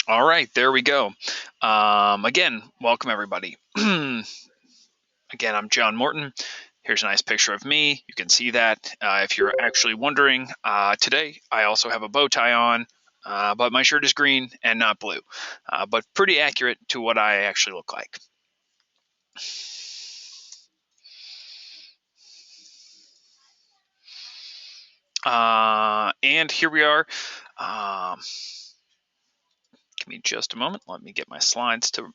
All right, there we go. Again, welcome everybody. Again, I'm John Morton. Here's a nice picture of me. You can see that. If you're actually wondering, today I also have a bow tie on, but my shirt is green and not blue, but pretty accurate to what I actually look like. And here we are. Give me just a moment. Let me get my slides to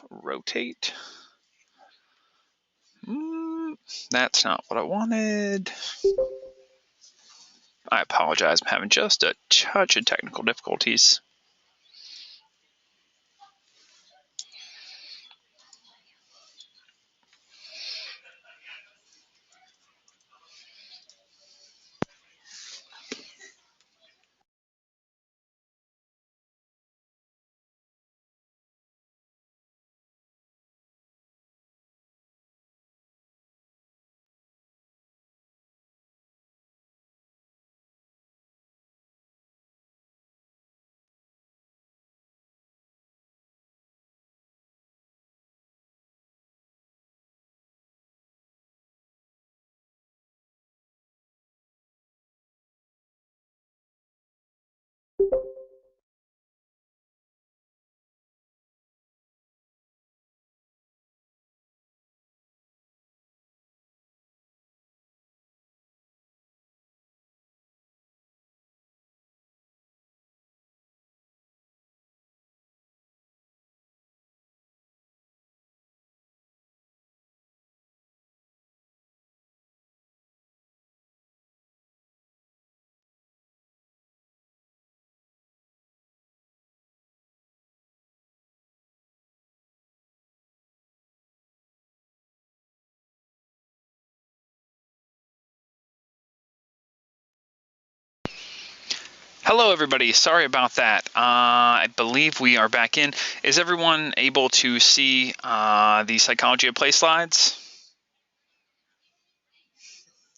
rotate. That's not what I wanted. I apologize. I'm having just a touch of technical difficulties. Hello, everybody. Sorry about that. I believe we are back in. Is everyone able to see the Psychology of Play slides?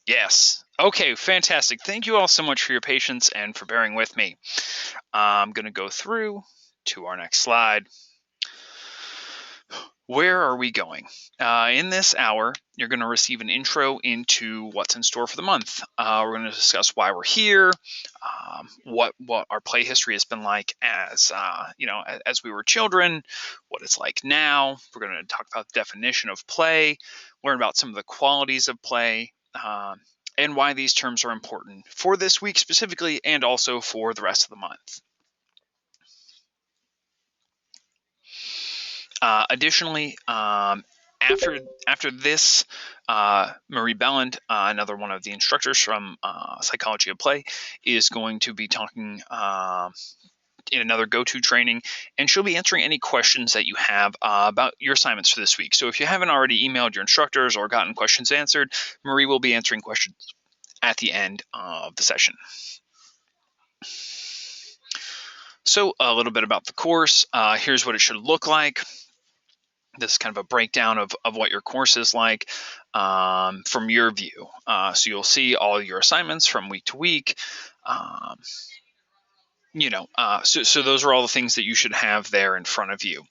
Yes. Okay, fantastic. Thank you all so much for your patience and for bearing with me. I'm going to go through to our next slide. Where are we going? In this hour, you're going to receive an intro into what's in store for the month. We're going to discuss why we're here, what our play history has been like as as we were children, what it's like now. We're going to talk about the definition of play, learn about some of the qualities of play, and why these terms are important for this week specifically, and also for the rest of the month. Additionally, after this, Marie Belland, another one of the instructors from Psychology of Play, is going to be talking in another go-to training, and she'll be answering any questions that you have about your assignments for this week. So if you haven't already emailed your instructors or gotten questions answered, Marie will be answering questions at the end of the session. So a little bit about the course. Here's what it should look like. This is kind of a breakdown of what your course is like from your view. So you'll see all your assignments from week to week. So those are all the things that you should have there in front of you.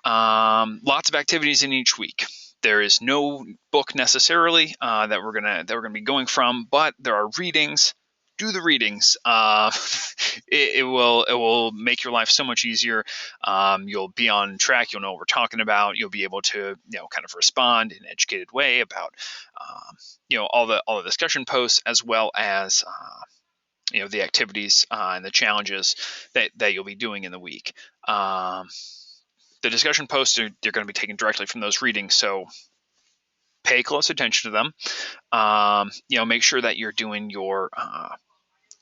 Lots of activities in each week. There is no book necessarily that we're gonna be going from, but there are readings. Do the readings. It will make your life so much easier. You'll be on track. You'll know what we're talking about. You'll be able to kind of respond in an educated way about all the discussion posts, as well as the activities and the challenges that you'll be doing in the week. The discussion posts you're going to be taken directly from those readings, so pay close attention to them. Make sure that you're doing your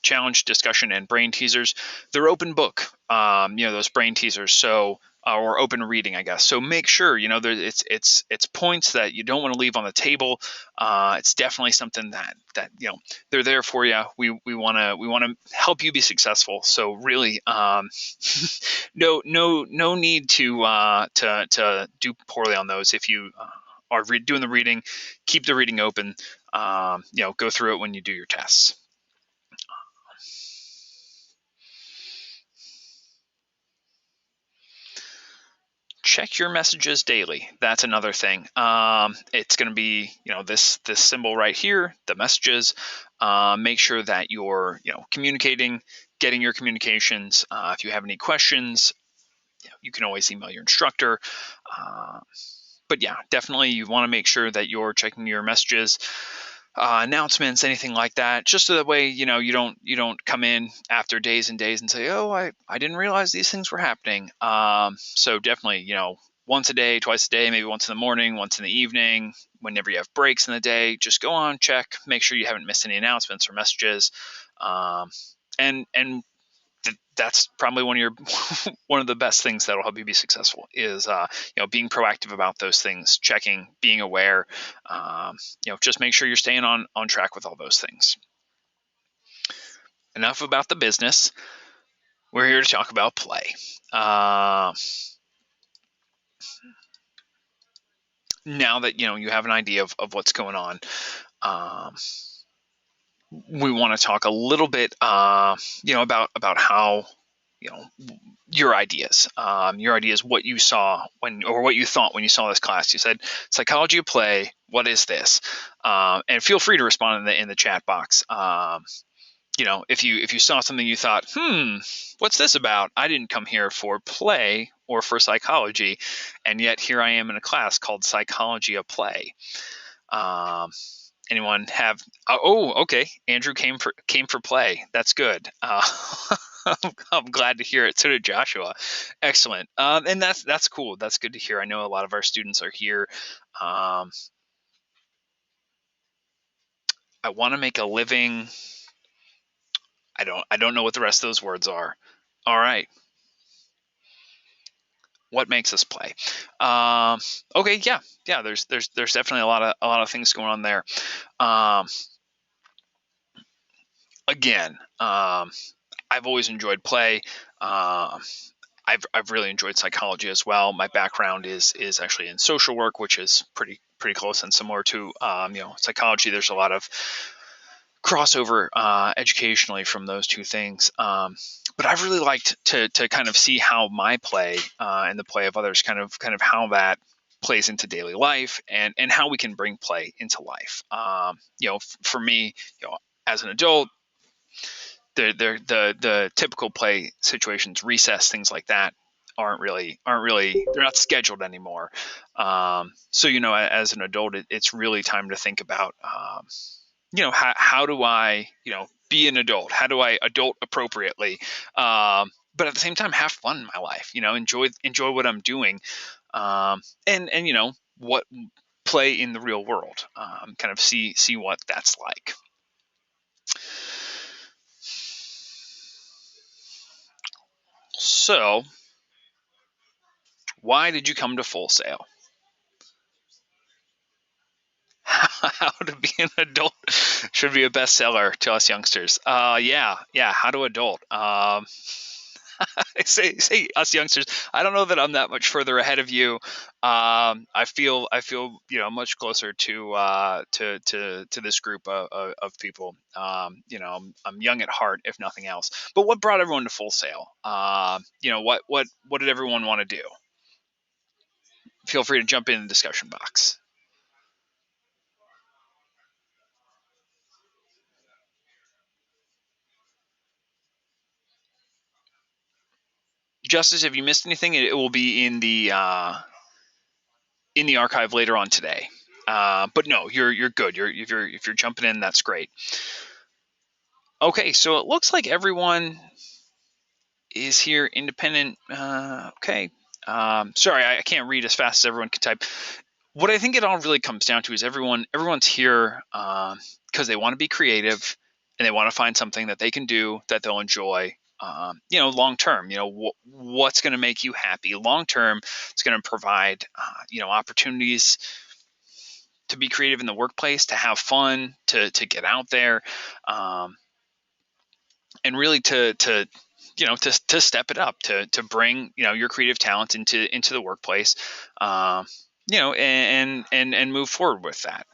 challenge, discussion, and brain teasers. They're open book, those brain teasers. So or open reading, I guess. So make sure it's points that you don't want to leave on the table. It's definitely something that they're there for you. We want to help you be successful. So really, no need to do poorly on those. If you are doing the reading, keep the reading open. Go through it when you do your tests. check your messages daily. That's another thing. It's going to be, this symbol right here, the messages. Make sure that you're, communicating, getting your communications. If you have any questions, you can always email your instructor. But yeah, definitely you want to make sure that you're checking your messages, announcements, anything like that, just so that way, you don't come in after days and days and say, oh, I didn't realize these things were happening. So definitely, once a day, twice a day, maybe once in the morning, once in the evening, whenever you have breaks in the day, just go on, check, make sure you haven't missed any announcements or messages. And that's probably one of your one of the best things that'll help you be successful is being proactive about those things, checking, being aware. Just make sure you're staying on track with all those things. Enough about the business. We're here to talk about play. Now that you have an idea of what's going on, we want to talk a little bit about how your ideas, what you saw or what you thought when you saw this class. You said psychology of play. What is this? And feel free to respond in the chat box. If you saw something you thought, what's this about? I didn't come here for play or for psychology, and yet here I am in a class called Psychology of Play. Anyone have? Oh, okay. Andrew came for play. That's good. I'm glad to hear it. So did Joshua. Excellent. And that's cool. That's good to hear. I know a lot of our students are here. I want to make a living. I don't know what the rest of those words are. All right. What makes us play? Okay. Yeah. There's definitely a lot of things going on there. Again, I've always enjoyed play. I've really enjoyed psychology as well. My background is actually in social work, which is pretty close and similar to psychology. There's a lot of crossover educationally from those two things. But I've really liked to kind of see how my play and the play of others kind of how that plays into daily life and how we can bring play into life. For me, as an adult, the typical play situations, recess, things like that, aren't really they're not scheduled anymore. So as an adult, it's really time to think about how do I be an adult? How do I adult appropriately? But at the same time, have fun in my life. Enjoy what I'm doing, and what play in the real world. Kind of see what that's like. So, why did you come to Full Sail? How to be an adult should be a bestseller to us youngsters. Yeah. How to adult. Say us youngsters. I don't know that I'm that much further ahead of you. I feel much closer to this group of people. I'm young at heart, if nothing else. But what brought everyone to Full Sail? What did everyone want to do? Feel free to jump in the discussion box. Justice, if you missed anything, it will be in the archive later on today. But no, you're good. If you're jumping in, that's great. Okay, so it looks like everyone is here independent. Okay. Sorry, I can't read as fast as everyone can type. What I think it all really comes down to is everyone's here because they want to be creative and they want to find something that they can do that they'll enjoy. Long term. What's going to make you happy long term? It's going to provide opportunities to be creative in the workplace, to have fun, to get out there, and really to step it up, to bring your creative talents into the workplace, and move forward with that.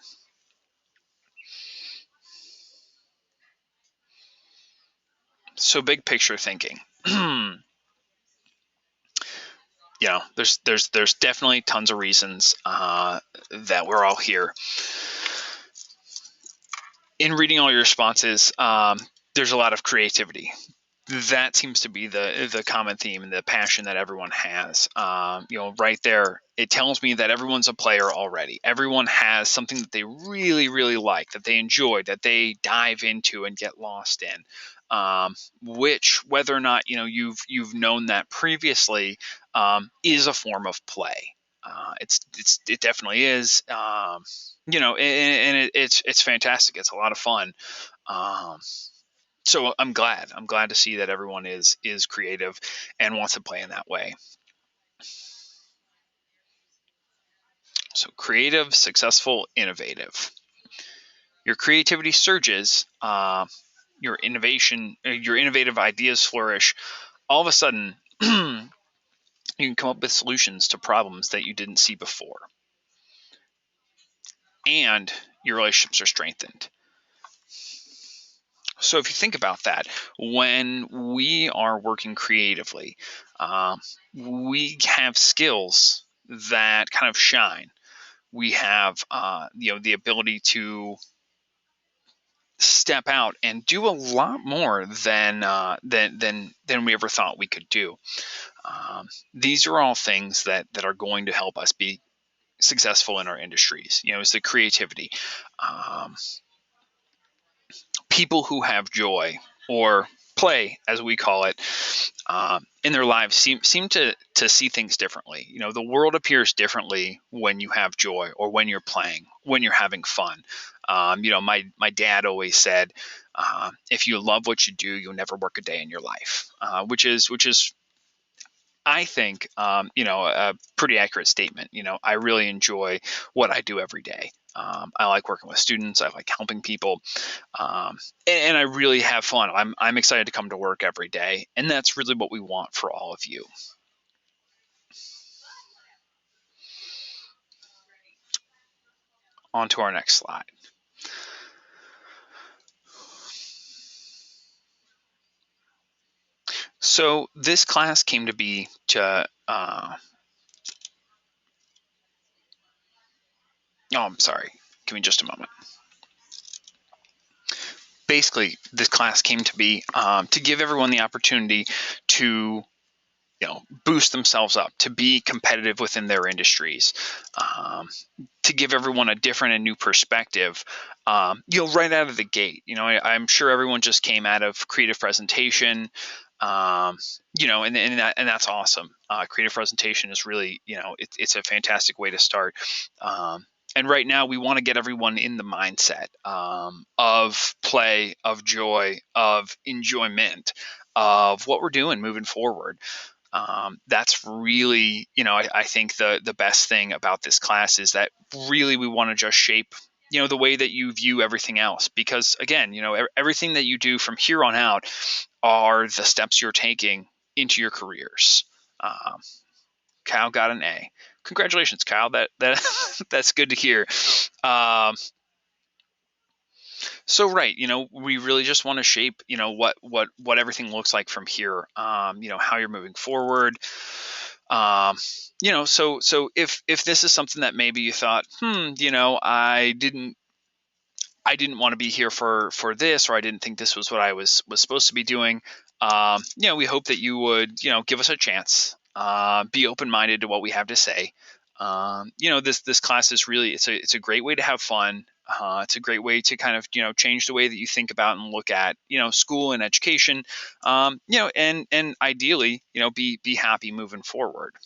So big picture thinking. there's definitely tons of reasons that we're all here. In reading all your responses, there's a lot of creativity. That seems to be the common theme and the passion that everyone has. Right there, it tells me that everyone's a player already. Everyone has something that they really, really like, that they enjoy, that they dive into and get lost in. Which, whether or not you've known that previously, is a form of play. It definitely is. It's fantastic. It's a lot of fun. So I'm glad to see that everyone is creative and wants to play in that way. So creative, successful, innovative. Your creativity surges, your innovative ideas flourish. All of a sudden, you can come up with solutions to problems that you didn't see before. And your relationships are strengthened. So if you think about that, when we are working creatively, we have skills that kind of shine. We have the ability to step out and do a lot more than we ever thought we could do. These are all things that are going to help us be successful in our industries. It's the creativity. People who have joy, or play as we call it, in their lives seem to see things differently. The world appears differently when you have joy, or when you're playing, when you're having fun. My dad always said, if you love what you do, you'll never work a day in your life, which is I think, a pretty accurate statement. I really enjoy what I do every day. I like working with students. I like helping people, and I really have fun. I'm excited to come to work every day, and that's really what we want for all of you. On to our next slide. So this class came to be to. I'm sorry. Give me just a moment. Basically, this class came to be to give everyone the opportunity to boost themselves up, to be competitive within their industries, to give everyone a different and new perspective, right out of the gate. I'm sure everyone just came out of creative presentation, and that's awesome. Creative presentation is really, it's a fantastic way to start. And right now we want to get everyone in the mindset of play, of joy, of enjoyment, of what we're doing moving forward. That's really, I think the best thing about this class is that really we want to just shape, the way that you view everything else. Because again, everything that you do from here on out are the steps you're taking into your careers. Kyle got an A. Congratulations, Kyle. That that's good to hear. So right, we really just want to shape, what everything looks like from here. How you're moving forward. So if this is something that maybe you thought, I didn't want to be here for this, or I didn't think this was what I was supposed to be doing. We hope that you would, give us a chance. Be open-minded to what we have to say. This class is really, it's a great way to have fun. It's a great way to kind of, change the way that you think about and look at, school and education. And ideally, be happy moving forward.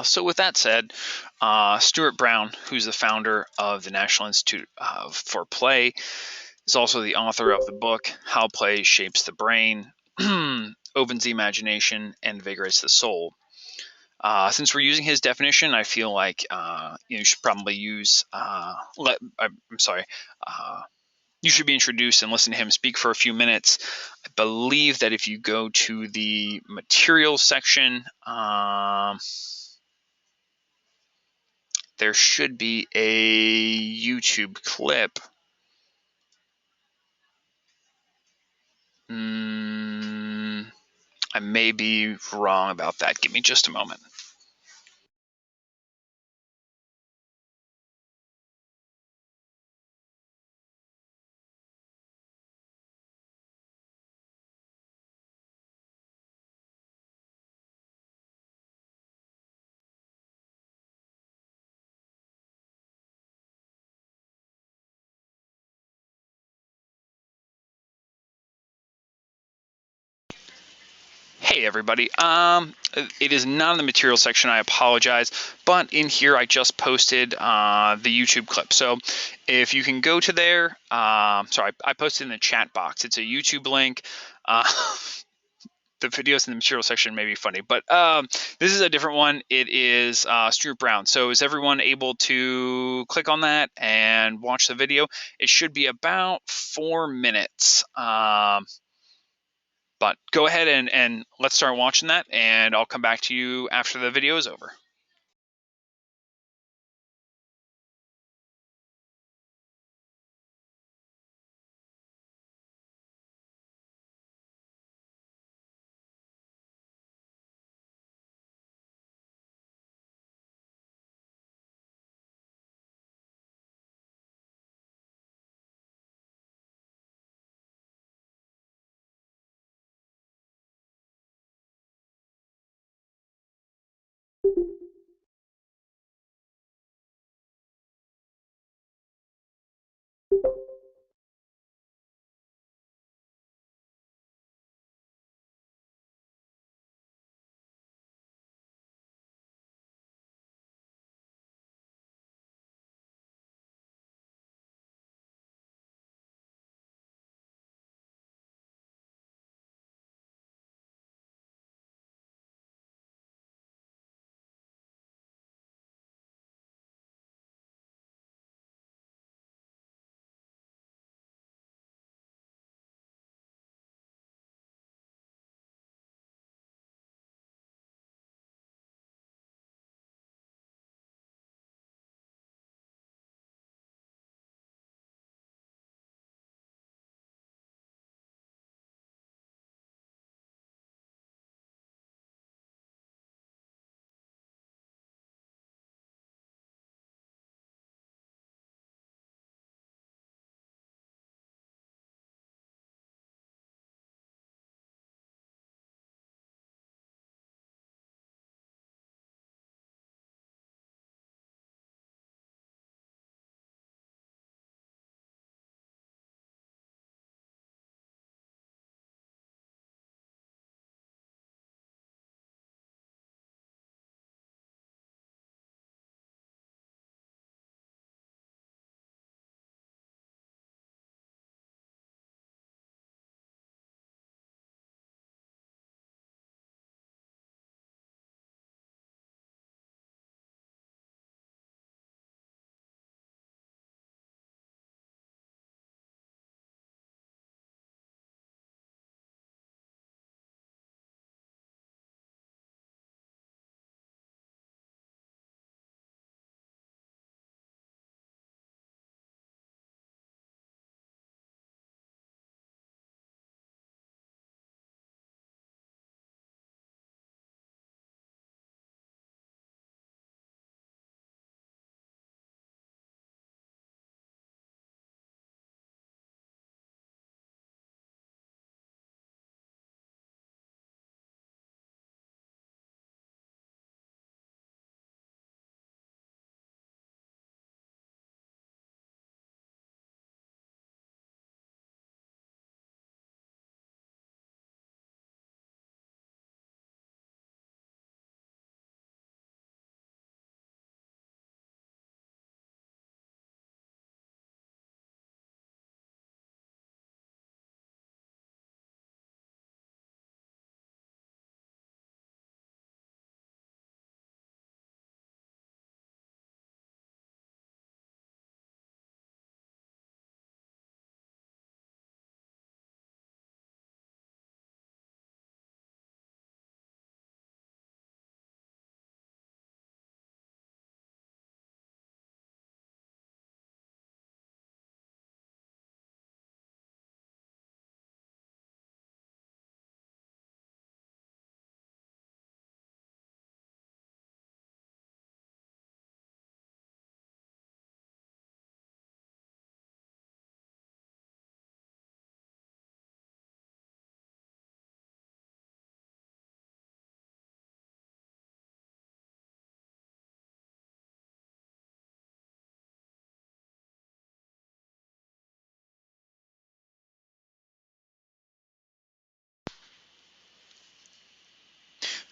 So with that said, Stuart Brown, who's the founder of the National Institute for Play, is also the author of the book How Play Shapes the Brain, Opens the Imagination, and Invigorates the Soul. Since we're using his definition, I feel like you should probably use. You should be introduced and listen to him speak for a few minutes. I believe that if you go to the materials section, there should be a YouTube clip. I may be wrong about that. Give me just a moment. Hey everybody, it is not in the material section, I apologize, but in here I just posted the YouTube clip. So if you can go to there, sorry, I posted in the chat box. It's a YouTube link. The videos in the material section may be funny, but this is a different one. It is Stuart Brown. So is everyone able to click on that and watch the video? It should be about 4 minutes. But go ahead and let's start watching that, and I'll come back to you after the video is over.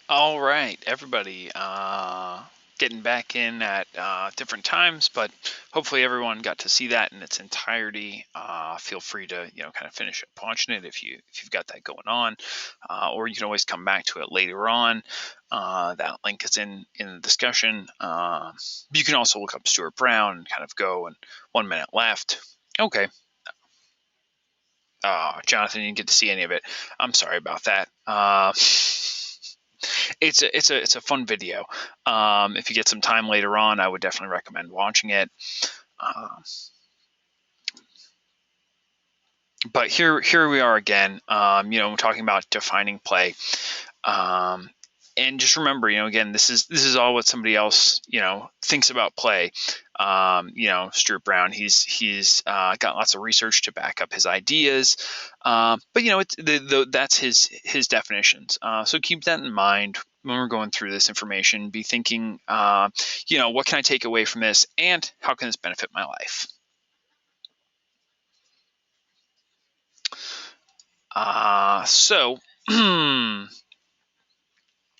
All right, everybody, getting back in at different times, but hopefully everyone got to see that in its entirety. Feel free to kind of finish up watching it if you've got that going on, or you can always come back to it later on. That link is in the discussion. You can also look up Stuart Brown and kind of go and 1 minute left. Okay. Jonathan, you didn't get to see any of it. I'm sorry about that. It's a fun video. If you get some time later on, I would definitely recommend watching it. But here we are again. We're talking about defining play. And just remember, again, this is all what somebody else, thinks about play. Stuart Brown, he's got lots of research to back up his ideas. But it's that's his definitions. So keep that in mind when we're going through this information. Be thinking, what can I take away from this, and how can this benefit my life? So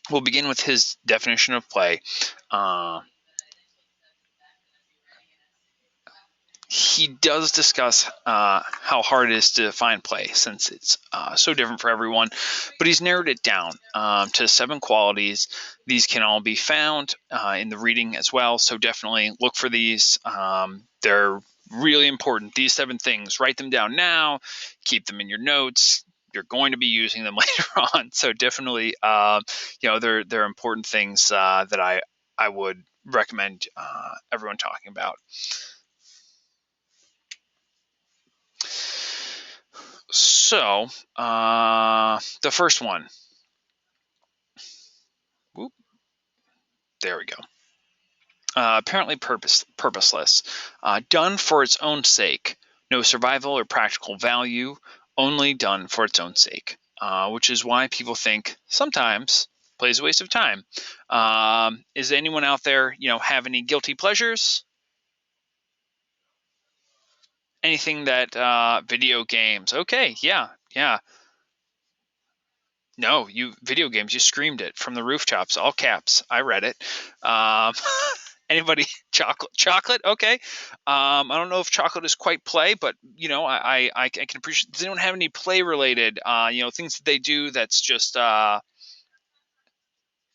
we'll begin with his definition of play. He does discuss how hard it is to define play, since it's so different for everyone, but he's narrowed it down to 7 qualities. These can all be found in the reading as well, so definitely look for these. They're really important. These 7 things, write them down now, keep them in your notes. You're going to be using them later on, so definitely, they're important things that I would recommend everyone talking about. So, the first one. Whoop, there we go. Apparently purposeless. Done for its own sake. No survival or practical value. Only done for its own sake. Which is why people think sometimes play is a waste of time. Is anyone out there, have any guilty pleasures? Anything that video games? Okay, yeah. No, video games. You screamed it from the rooftops, all caps. I read it. Anybody chocolate? Okay. I don't know if chocolate is quite play, but I can appreciate. Does anyone have any play related? Things that they do that's just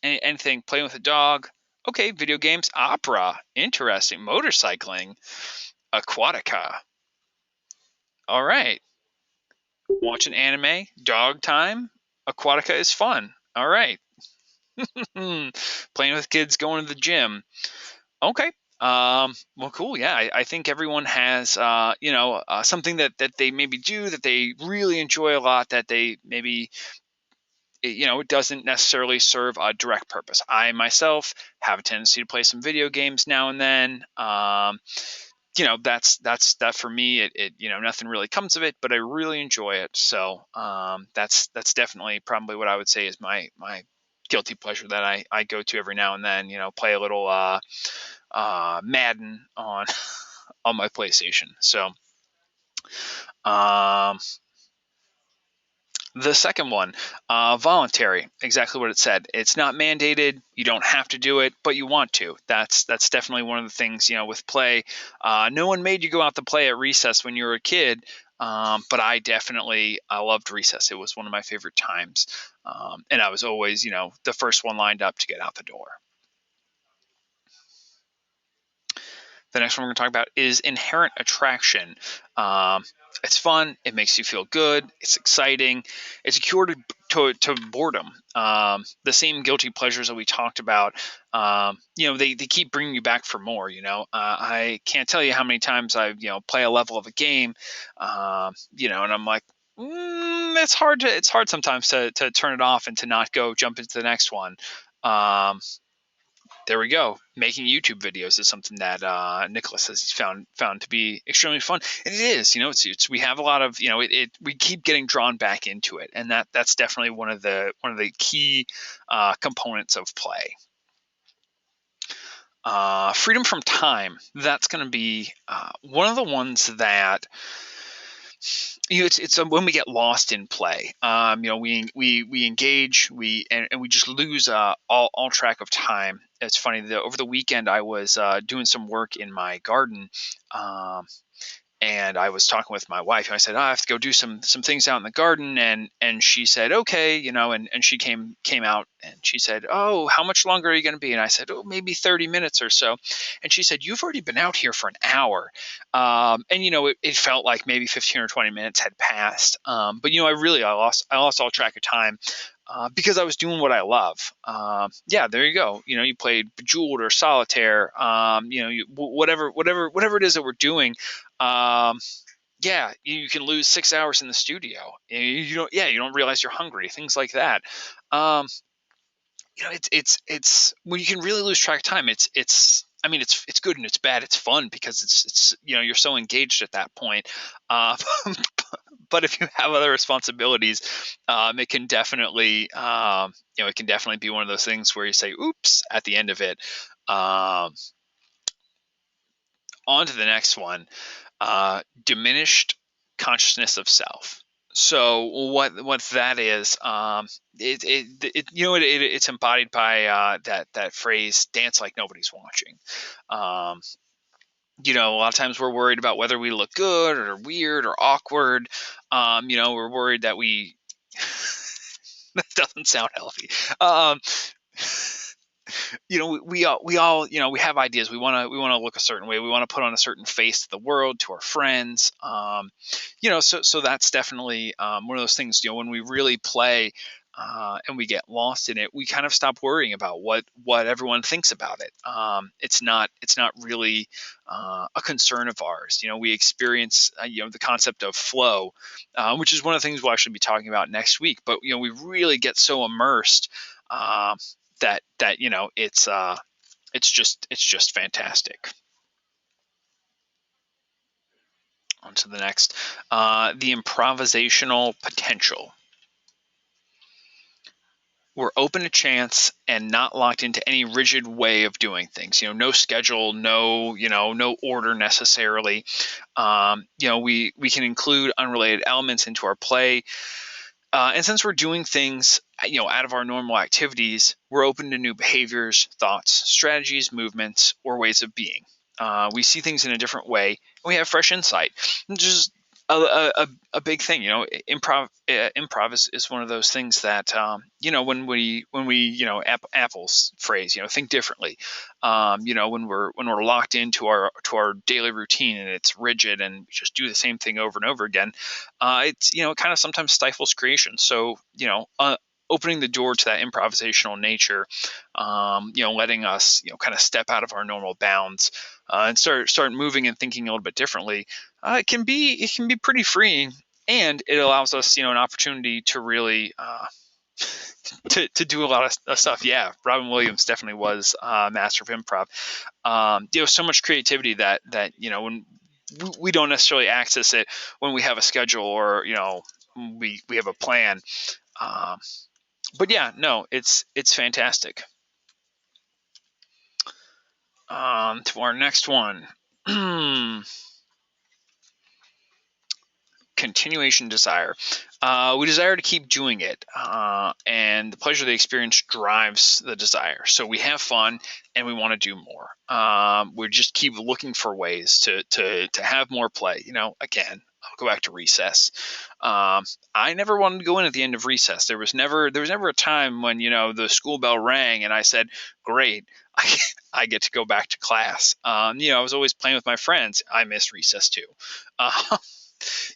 anything. Playing with a dog. Okay, video games, opera, interesting. Motorcycling, aquatica. All right. Watching anime, dog time. Aquatica is fun. All right. Playing with kids, going to the gym. Okay. Well, cool. Yeah, I think everyone has, something that they maybe do that they really enjoy a lot, that they maybe, it doesn't necessarily serve a direct purpose. I myself have a tendency to play some video games now and then. That's that for me. It nothing really comes of it, but I really enjoy it. So that's definitely probably what I would say is my guilty pleasure that I go to every now and then. Play a little Madden on on my PlayStation. So the second one, voluntary, exactly what it said. It's not mandated. You don't have to do it, but you want to. That's definitely one of the things, with play. No one made you go out to play at recess when you were a kid, but I loved recess. It was one of my favorite times. And I was always, the first one lined up to get out the door. The next one we're going to talk about is inherent attraction. It's fun. It makes you feel good. It's exciting. It's a cure to boredom. The same guilty pleasures that we talked about, they keep bringing you back for more. I can't tell you how many times I, play a level of a game, and I'm like, it's hard sometimes to turn it off and to not go jump into the next one. There we go. Making YouTube videos is something that Nicholas has found to be extremely fun, and it is. It's we have a lot of we keep getting drawn back into it, and that's definitely one of the key components of play. Freedom from time. That's going to be one of the ones that it's when we get lost in play. We engage, and we just lose all track of time. It's funny that over the weekend I was doing some work in my garden. Um, and I was talking with my wife, and I said, I have to go do some things out in the garden, and she said, okay, and she came out, and she said, oh, how much longer are you going to be? And I said, oh, maybe 30 minutes or so. And she said, you've already been out here for an hour. And it felt like maybe 15 or 20 minutes had passed. But I lost all track of time. Because I was doing what I love. Yeah, there you go. You played Bejeweled or Solitaire. Whatever it is that we're doing. Um, yeah, you can lose 6 hours in the studio. You don't. Yeah, you don't realize you're hungry. Things like that. Um, it's when you can really lose track of time. I mean, it's good and it's bad. It's fun because it's you're so engaged at that point. Uh, but if you have other responsibilities, it can definitely be one of those things where you say, "Oops!" at the end of it. Um, On to the next one. Diminished consciousness of self. So what that is, it's embodied by that phrase, "dance like nobody's watching." Um, a lot of times we're worried about whether we look good or weird or awkward. We're worried that we that doesn't sound healthy. Um, we all we have ideas. We want to look a certain way. We want to put on a certain face to the world, to our friends. So that's definitely one of those things. When we really play. And we get lost in it, we kind of stop worrying about what everyone thinks about it. It's not really a concern of ours. We experience the concept of flow, which is one of the things we'll actually be talking about next week. But we really get so immersed um, that it's just fantastic. On to the next, the improvisational potential. We're open to chance and not locked into any rigid way of doing things. No schedule, no order necessarily. We can include unrelated elements into our play. And since we're doing things, out of our normal activities, we're open to new behaviors, thoughts, strategies, movements, or ways of being. We see things in a different way, and we have fresh insight. Just a big thing. Improv is one of those things that when we Apple's phrase, think differently. When we're locked into our daily routine and it's rigid and we just do the same thing over and over again, it kind of sometimes stifles creation. So opening the door to that improvisational nature, letting us kind of step out of our normal bounds and start moving and thinking a little bit differently. It can be pretty freeing, and it allows us an opportunity to really to do a lot of stuff. Yeah, Robin Williams definitely was a master of improv. So much creativity that when we don't necessarily access it when we have a schedule or we have a plan. Um, but yeah, no, it's fantastic. To our next one. Continuation desire. We desire to keep doing it, and the pleasure of the experience drives the desire. So we have fun, and we want to do more. We just keep looking for ways to have more play. Again, I'll go back to recess. I never wanted to go in at the end of recess. There was never a time when the school bell rang and I said, "Great, I get to go back to class." I was always playing with my friends. I miss recess too.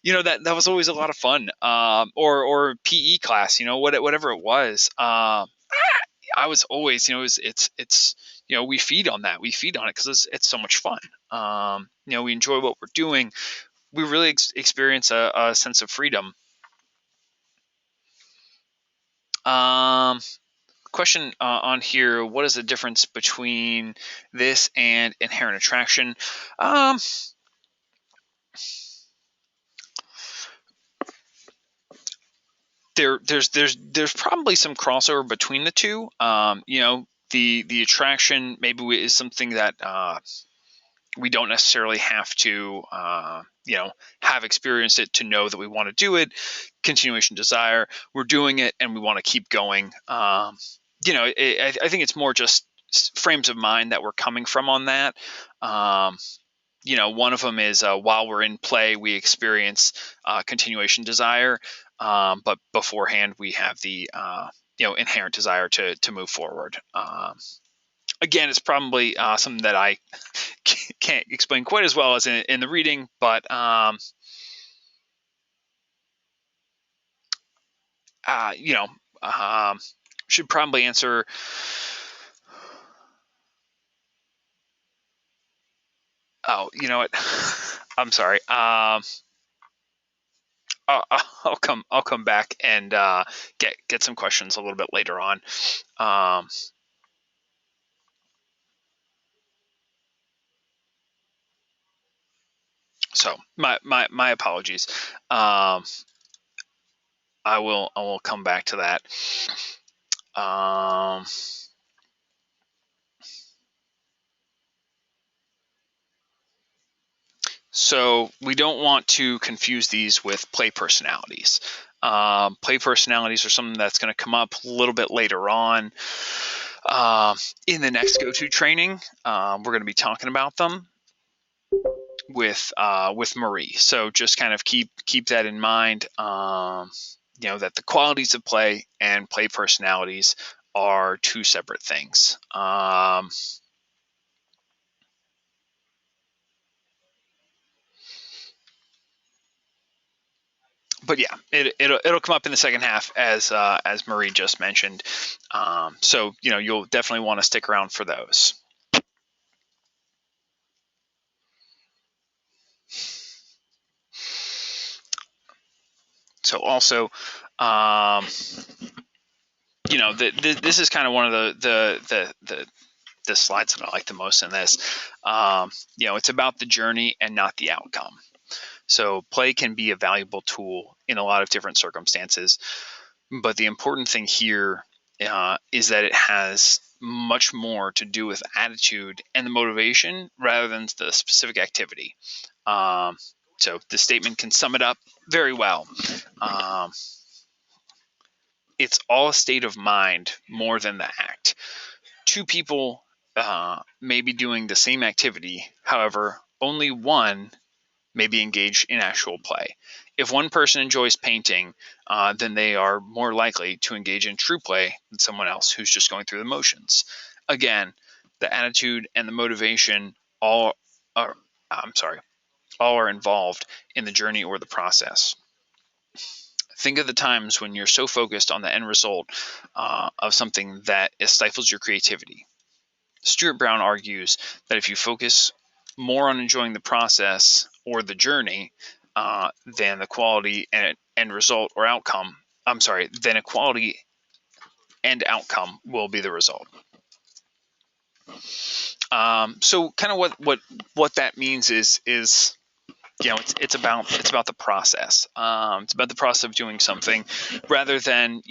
That was always a lot of fun. Or PE class, whatever it was. I was always, we feed on that. We feed on it because it's so much fun. We enjoy what we're doing. We really experience a sense of freedom. Question on here: what is the difference between this and inherent attraction? There's probably some crossover between the two. The attraction maybe is something that We don't necessarily have to, have experienced it to know that we want to do it. Continuation desire, we're doing it and we want to keep going. I think it's more just frames of mind that we're coming from on that. One of them is while we're in play, we experience continuation desire, but beforehand we have the inherent desire to move forward. Again, it's probably something that I can't explain quite as well as in the reading, but should probably answer. Oh, you know what? I'm sorry. I'll come back and get some questions a little bit later on. So my apologies. I will come back to that. So we don't want to confuse these with play personalities. Play personalities are something that's going to come up a little bit later on in the next go-to training. We're going to be talking about them with Marie. So just kind of keep that in mind. That the qualities of play and play personalities are two separate things. But yeah, it'll come up in the second half as Marie just mentioned. So you'll definitely want to stick around for those. So also, this is kind of one of the slides that I like the most in this. It's about the journey and not the outcome. So play can be a valuable tool in a lot of different circumstances, but the important thing here is that it has much more to do with attitude and the motivation rather than the specific activity. So the statement can sum it up very well. It's all a state of mind more than the act. Two people may be doing the same activity, however, only one may be engaged in actual play. If one person enjoys painting, then they are more likely to engage in true play than someone else who's just going through the motions. Again, the attitude and the motivation all are involved in the journey or the process. Think of the times when you're so focused on the end result of something that it stifles your creativity. Stuart Brown argues that if you focus more on enjoying the process or the journey than the quality and end result or outcome, then a quality and outcome will be the result. So kind of what that means is it's about the process. It's about the process of doing something rather than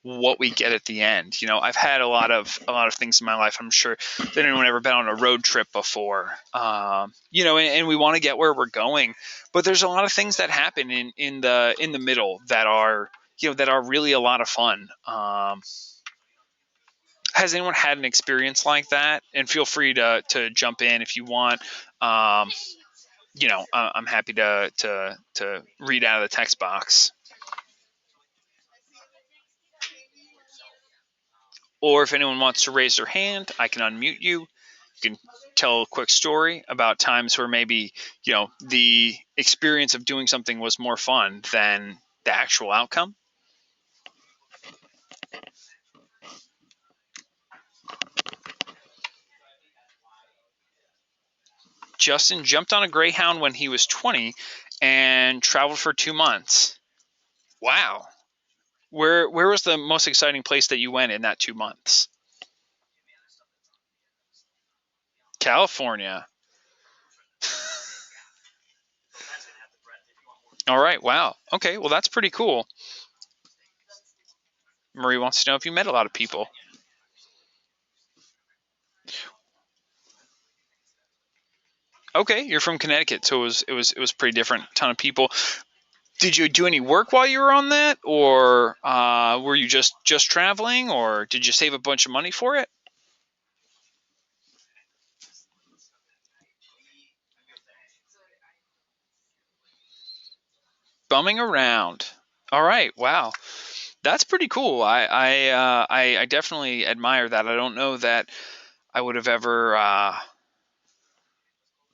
what we get at the end. I've had a lot of things in my life. I'm sure that anyone ever been on a road trip before, and we want to get where we're going, but there's a lot of things that happen in the middle that are really a lot of fun. Has anyone had an experience like that? And feel free to jump in if you want. I'm happy to read out of the text box. Or if anyone wants to raise their hand, I can unmute you. You can tell a quick story about times where maybe, the experience of doing something was more fun than the actual outcome. Justin jumped on a Greyhound when he was 20 and traveled for 2 months. Wow. Where was the most exciting place that you went in that 2 months? California. All right. Wow. Okay. Well, that's pretty cool. Marie wants to know if you met a lot of people. Okay, you're from Connecticut, so it was pretty different. Ton of people. Did you do any work while you were on that, or were you just traveling, or did you save a bunch of money for it? Bumming around. All right. Wow. That's pretty cool. I definitely admire that. I don't know that I would have ever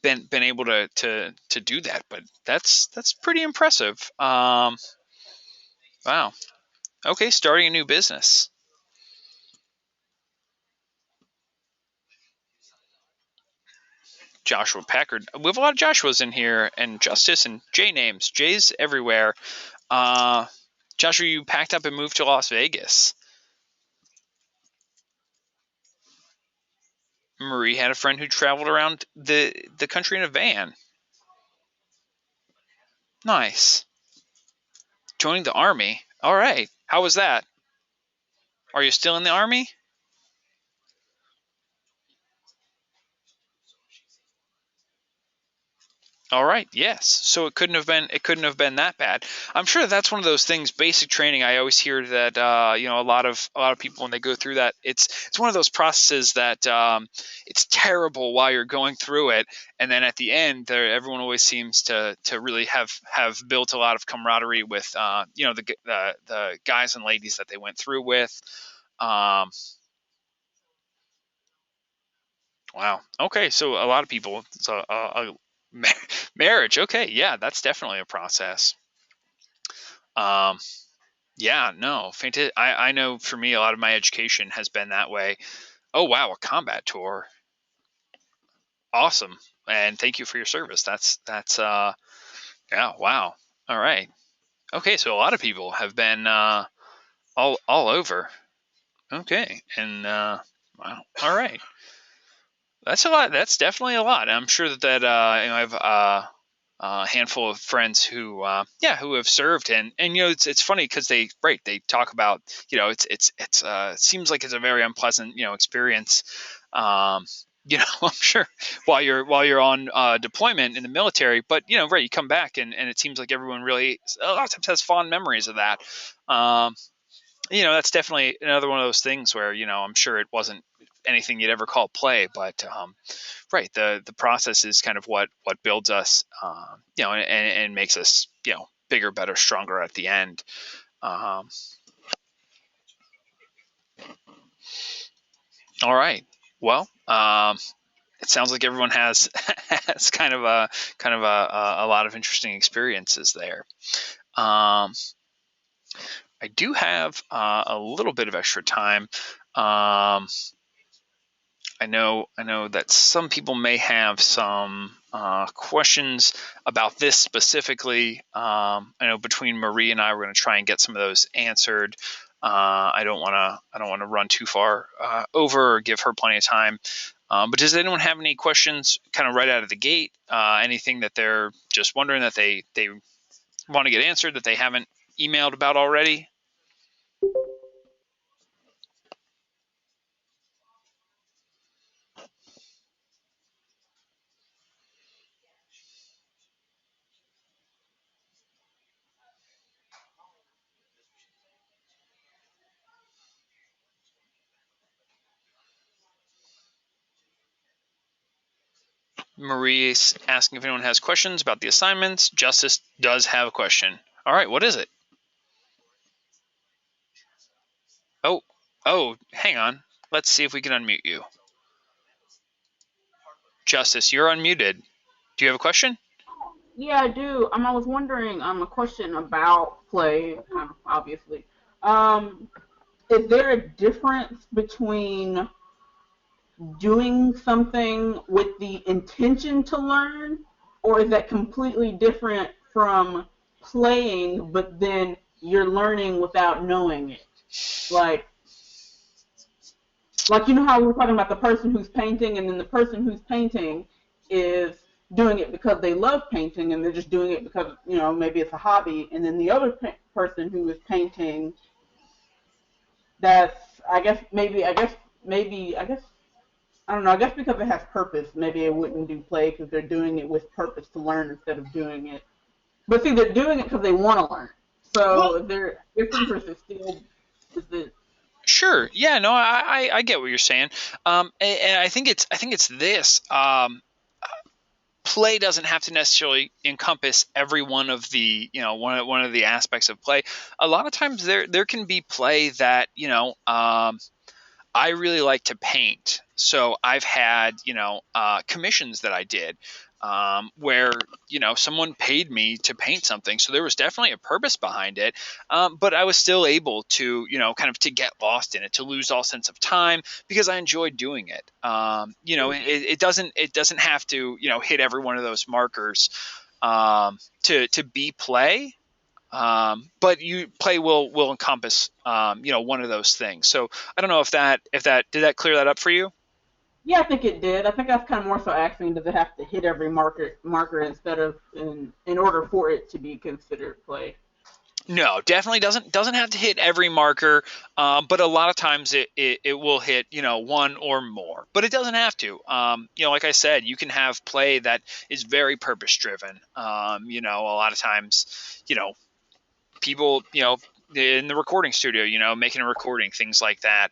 been able to do that, but that's pretty impressive. Wow. Okay, starting a new business. Joshua Packard. We have a lot of Joshuas in here, and Justice and J names. J's everywhere. Uh, Joshua, you packed up and moved to Las Vegas. Marie had a friend who traveled around the country in a van. Nice. Joining the army. All right. How was that? Are you still in the army? All right. Yes. So it couldn't have been that bad. I'm sure that's one of those things. Basic training. I always hear that a lot of people when they go through that, it's one of those processes that it's terrible while you're going through it, and then at the end, everyone always seems to really have built a lot of camaraderie with the guys and ladies that they went through with. Um, wow. Okay. So a lot of people. So marriage. Okay. Yeah, that's definitely a process. Um, yeah, no, fantastic. I know for me, a lot of my education has been that way. Oh, wow, a combat tour. Awesome. And thank you for your service. Yeah, wow. All right. Okay. So a lot of people have been, all over. Okay. And, wow. All right. That's a lot. That's definitely a lot. I'm sure I have a handful of friends who, who have served, and it's funny because they talk about it seems like it's a very unpleasant experience. Um, I'm sure while you're on deployment in the military, but you come back and it seems like everyone really a lot of times has fond memories of that. Um, that's definitely another one of those things where I'm sure it wasn't anything you'd ever call play, but right, the process is kind of what builds us, and makes us bigger, better, stronger at the end. Um, all right, well, it sounds like everyone has has kind of a lot of interesting experiences there. Um, I do have a little bit of extra time. Um, I know that some people may have some questions about this specifically. I know between Marie and I, we're going to try and get some of those answered. I don't want to run too far over or give her plenty of time. But does anyone have any questions, kind of right out of the gate? Anything that they're just wondering that they want to get answered that they haven't emailed about already? Marie is asking if anyone has questions about the assignments. Justice does have a question. All right, what is it? Oh, hang on. Let's see if we can unmute you. Justice, you're unmuted. Do you have a question? Yeah, I do. I was wondering, a question about play, obviously. Um, is there a difference between doing something with the intention to learn, or is that completely different from playing, but then you're learning without knowing it? Like, you know how we were talking about the person who's painting, and then the person who's painting is doing it because they love painting, and they're just doing it because maybe it's a hobby, and then the other person who is painting, that's I guess maybe I guess I don't know. I guess because it has purpose, maybe it wouldn't do play because they're doing it with purpose to learn instead of doing it. But see, they're doing it because they want to learn. Well, So if interest is still is it. sure. Yeah, no, I get what you're saying. And I think it's this. Play doesn't have to necessarily encompass every one of the one of the aspects of play. A lot of times there can be play that I really like to paint. So I've had, commissions that I did where, someone paid me to paint something. So there was definitely a purpose behind it. But I was still able to, kind of to get lost in it, to lose all sense of time because I enjoyed doing it. It doesn't have to, hit every one of those markers to be play. But you play will encompass one of those things. So I don't know if that did that clear that up for you. Yeah, I think it did. I think that's kind of more so asking, does it have to hit every marker instead of in order for it to be considered play? No, definitely doesn't have to hit every marker, but a lot of times it will hit one or more, but it doesn't have to. Like I said, you can have play that is very purpose driven. A lot of times, people in the recording studio, making a recording, things like that,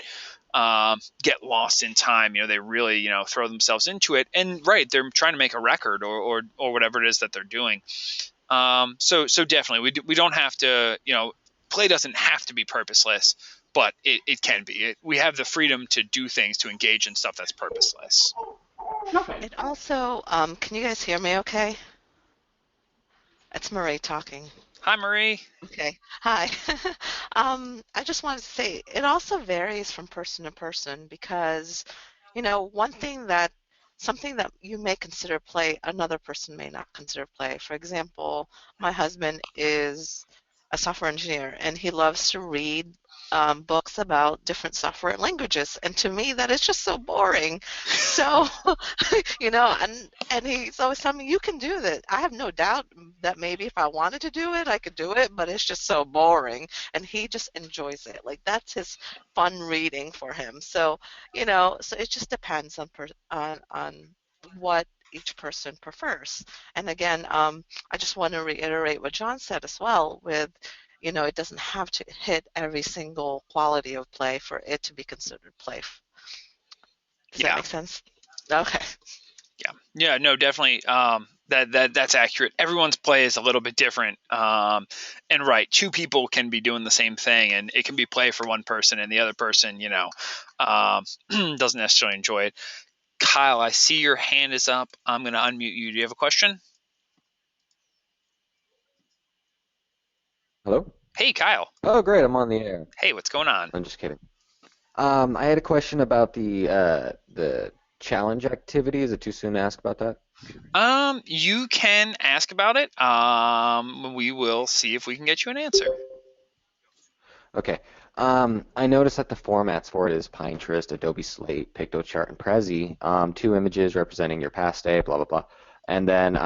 get lost in time. They really throw themselves into it, and right, they're trying to make a record or whatever it is that they're doing. So definitely we don't have to, play doesn't have to be purposeless, but it can be. We have the freedom to do things, to engage in stuff that's purposeless. Okay. It also, can you guys hear me okay? It's Marie talking. Hi, Marie. Okay. Hi. I just wanted to say it also varies from person to person because, one thing that something that you may consider play, another person may not consider play. For example, my husband is a software engineer and he loves to read books about different software languages. And to me, that is just so boring. So, and he's always telling me, you can do that. I have no doubt that maybe if I wanted to do it, I could do it, but it's just so boring. And he just enjoys it. Like that's his fun reading for him. So, so it just depends on what each person prefers. And again, I just want to reiterate what John said as well with, it doesn't have to hit every single quality of play for it to be considered play. Does that Yeah, make sense? Okay. yeah, no, definitely. That's accurate. Everyone's play is a little bit different. And right, two people can be doing the same thing, and it can be play for one person, and the other person, doesn't necessarily enjoy it. Kyle, I see your hand is up. I'm going to unmute you. Do you have a question? Hello? Hey, Kyle. Oh, great, I'm on the air. Hey, what's going on? I'm just kidding. I had a question about the challenge activity. Is it too soon to ask about that? You can ask about it. We will see if we can get you an answer. Okay. I noticed that the formats for it is Pinterest, Adobe Slate, Pictochart, and Prezi. Two images representing your past day, blah blah blah, and then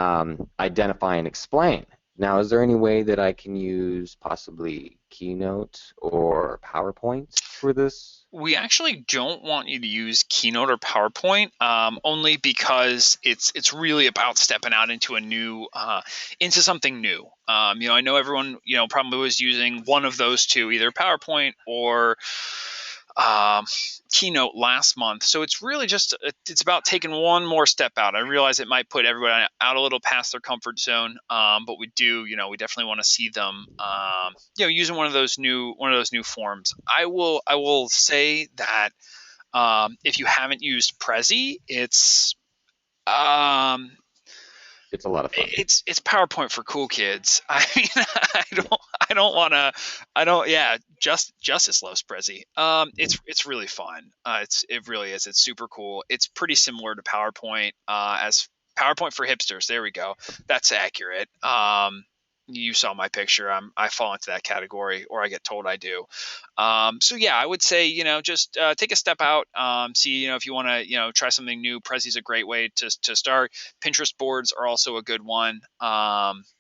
identify and explain. Now, is there any way that I can use possibly Keynote or PowerPoint for this? We actually don't want you to use Keynote or PowerPoint, only because it's really about stepping out into into something new. I know everyone probably was using one of those two, either PowerPoint or um, Keynote last month. So it's really just it's about taking one more step out. I realize it might put everybody out a little past their comfort zone, but we definitely want to see them, using one of those new forms. I will say that if you haven't used Prezi, um, It's a lot of fun. it's PowerPoint for cool kids. I mean, I don't want to. I don't. Yeah, Justice loves Prezi. It's really fun. It really is. It's super cool. It's pretty similar to PowerPoint. As PowerPoint for hipsters. There we go. That's accurate. You saw my picture. I fall into that category, or I get told I do. So yeah, I would say just take a step out. See if you want to try something new. Prezi's a great way to start. Pinterest boards are also a good one.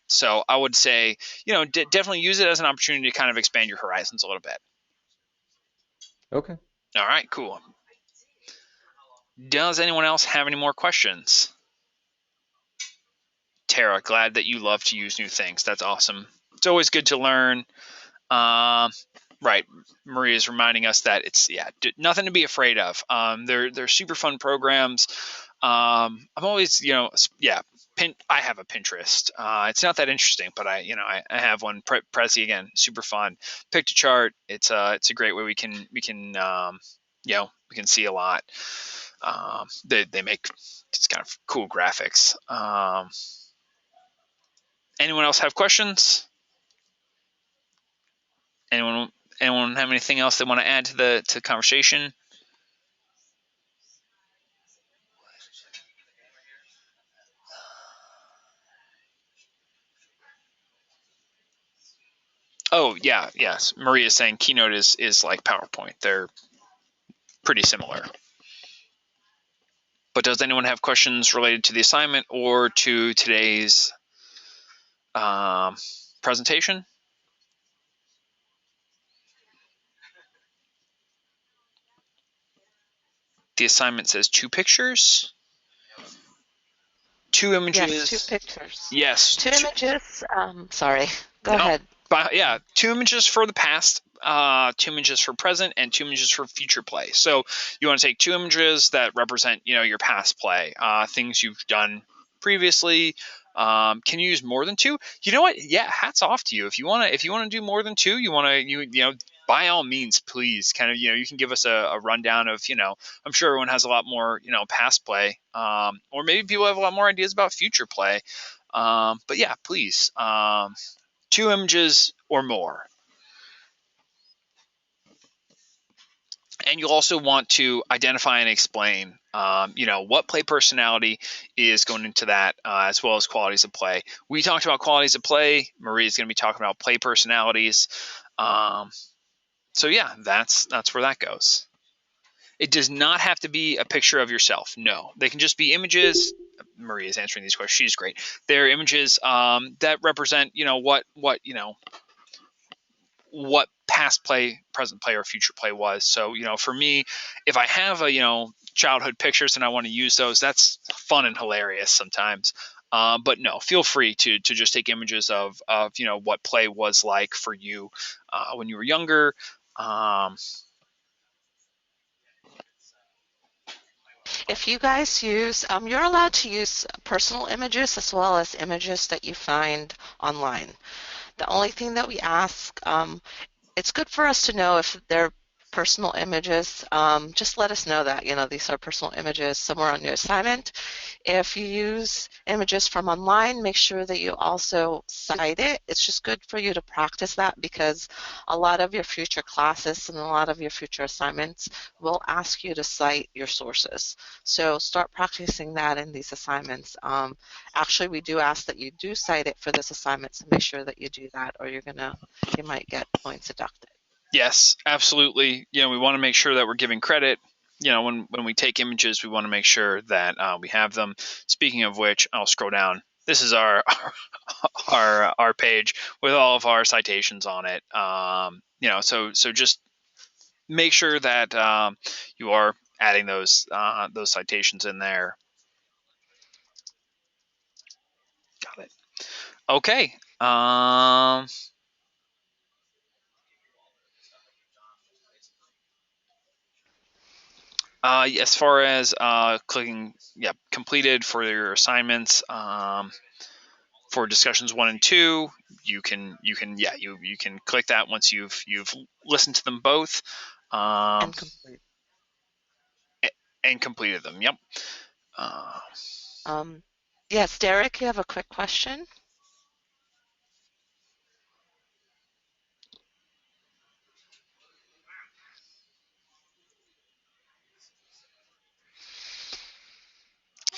So I would say definitely use it as an opportunity to kind of expand your horizons a little bit. Okay. All right, cool. Does anyone else have any more questions? Tara, glad that you love to use new things. That's awesome. It's always good to learn. Right. Maria is reminding us that it's nothing to be afraid of. They're super fun programs. I'm always I have a Pinterest. It's not that interesting, but I have one. Prezi again, super fun. Picked a chart. It's a great way we can we can see a lot. They make it's kind of cool graphics. Anyone else have questions? Anyone have anything else they want to add to the conversation? Oh yeah, yes. Maria is saying Keynote is like PowerPoint. They're pretty similar. But does anyone have questions related to the assignment or to today's presentation? The assignment says 2 pictures, 2 images. Yes, 2 pictures. Yes. 2 images. Sorry. Go ahead. Yeah, 2 images for the past, 2 images for present, and 2 images for future play. So you want to take 2 images that represent, your past play, things you've done previously. Can you use more than 2? You know what? Yeah, hats off to you. If you want to do more than 2, by all means, please, kind of, you can give us a rundown of, I'm sure everyone has a lot more, past play, or maybe people have a lot more ideas about future play. But yeah, please. 2 images or more. And you'll also want to identify and explain, what play personality is going into that, as well as qualities of play. We talked about qualities of play. Maria's going to be talking about play personalities. So yeah, that's where that goes. It does not have to be a picture of yourself. No, they can just be images. Maria's answering these questions. She's great. They're images that represent, what past play, present play, or future play was. So, for me, if I have childhood pictures and I want to use those, that's fun and hilarious sometimes. But no, feel free to just take images of what play was like for you when you were younger. If you guys use, you're allowed to use personal images as well as images that you find online. The only thing that we ask, it's good for us to know if they're personal images. Just let us know that, these are personal images somewhere on your assignment. If you use images from online, make sure that you also cite it. It's just good for you to practice that because a lot of your future classes and a lot of your future assignments will ask you to cite your sources. So start practicing that in these assignments. Actually, we do ask that you do cite it for this assignment, so make sure that you do that or you might get points deducted. Yes, absolutely. We want to make sure that we're giving credit. When we take images, we want to make sure that we have them. Speaking of which, I'll scroll down. This is our our page with all of our citations on it. So just make sure that you are adding those citations in there. Got it. Okay. As far as clicking, completed for your assignments, for discussions 1 and 2, you can click that once you've listened to them both, And complete. and completed them. Yep. Yes, Derek, you have a quick question?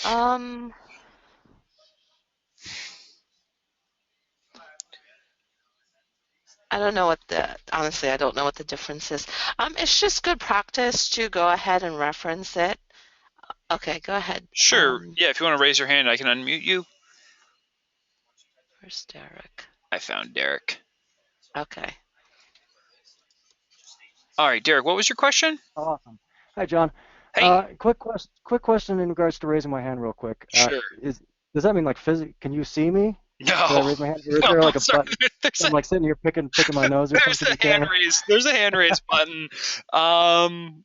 I don't know honestly, I don't know what the difference is. It's just good practice to go ahead and reference it. Okay, go ahead. Sure. If you want to raise your hand, I can unmute you. Where's Derek? I found Derek. Okay. All right, Derek, what was your question? Awesome. Hi, John. Hey, Quick question in regards to raising my hand real quick. sure. Does that mean like can you see me? Should I No, raise my hand? Or is no, there I'm like a sorry. button? There's I'm like sitting here picking my nose or there's something in the a hand camera. raise. There's a hand raise button. Um,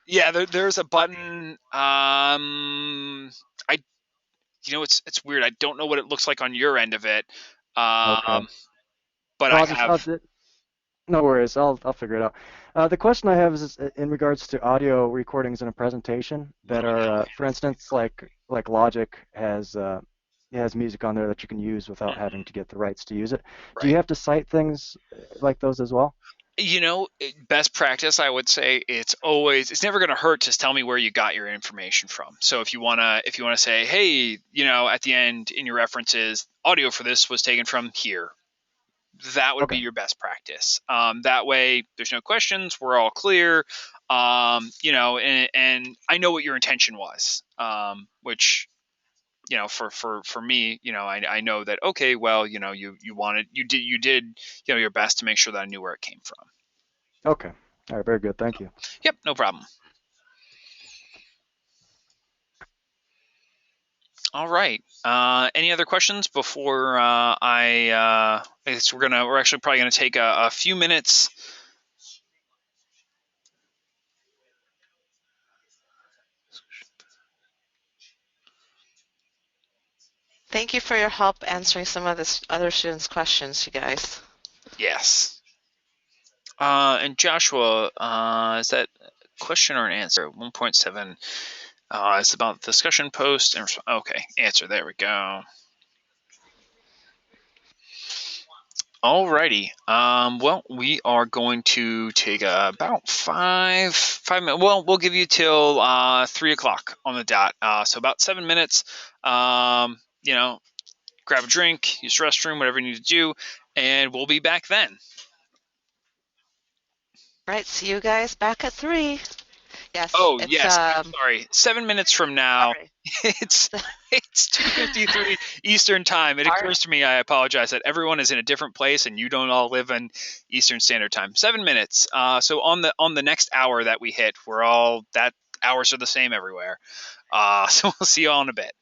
yeah, there's a button. I it's weird. I don't know what it looks like on your end of it. Okay. Um, but Well, I I'll have no worries. I'll figure it out. The question I have is in regards to audio recordings in a presentation that are, for instance, like Logic has music on there that you can use without having to get the rights to use it. Do you right. have to cite things like those as well? Best practice, I would say it's never going to hurt to tell me where you got your information from. So if you wanna say, hey, at the end in your references, audio for this was taken from here. That would be Okay. your best practice. That way, there's no questions. We're all clear. And I know what your intention was, which for me, I know that, okay, well, you did your best to make sure that I knew where it came from. Okay. All right. Very good. Thank you. Yep, no problem. All right. Any other questions before I guess we're actually probably gonna take a few minutes. Thank you for your help answering some of the other students' questions, you guys. Yes. And Joshua, is that question or an answer? 1.7. It's about discussion post and okay, answer. There we go. Alrighty. Well, we are going to take about 5 minutes. Well, we'll give you till 3 o'clock on the dot. So about 7 minutes. Grab a drink, use the restroom, whatever you need to do, and we'll be back then. Right, see you guys back at 3. Yes, Oh it's yes, I'm sorry. 7 minutes from now, sorry. it's 2:53 Eastern time. It All right. occurs to me, I apologize, that everyone is in a different place and you don't all live in Eastern Standard Time. 7 minutes. So on the next hour that we hit, we're all that hours are the same everywhere. So we'll see you all in a bit.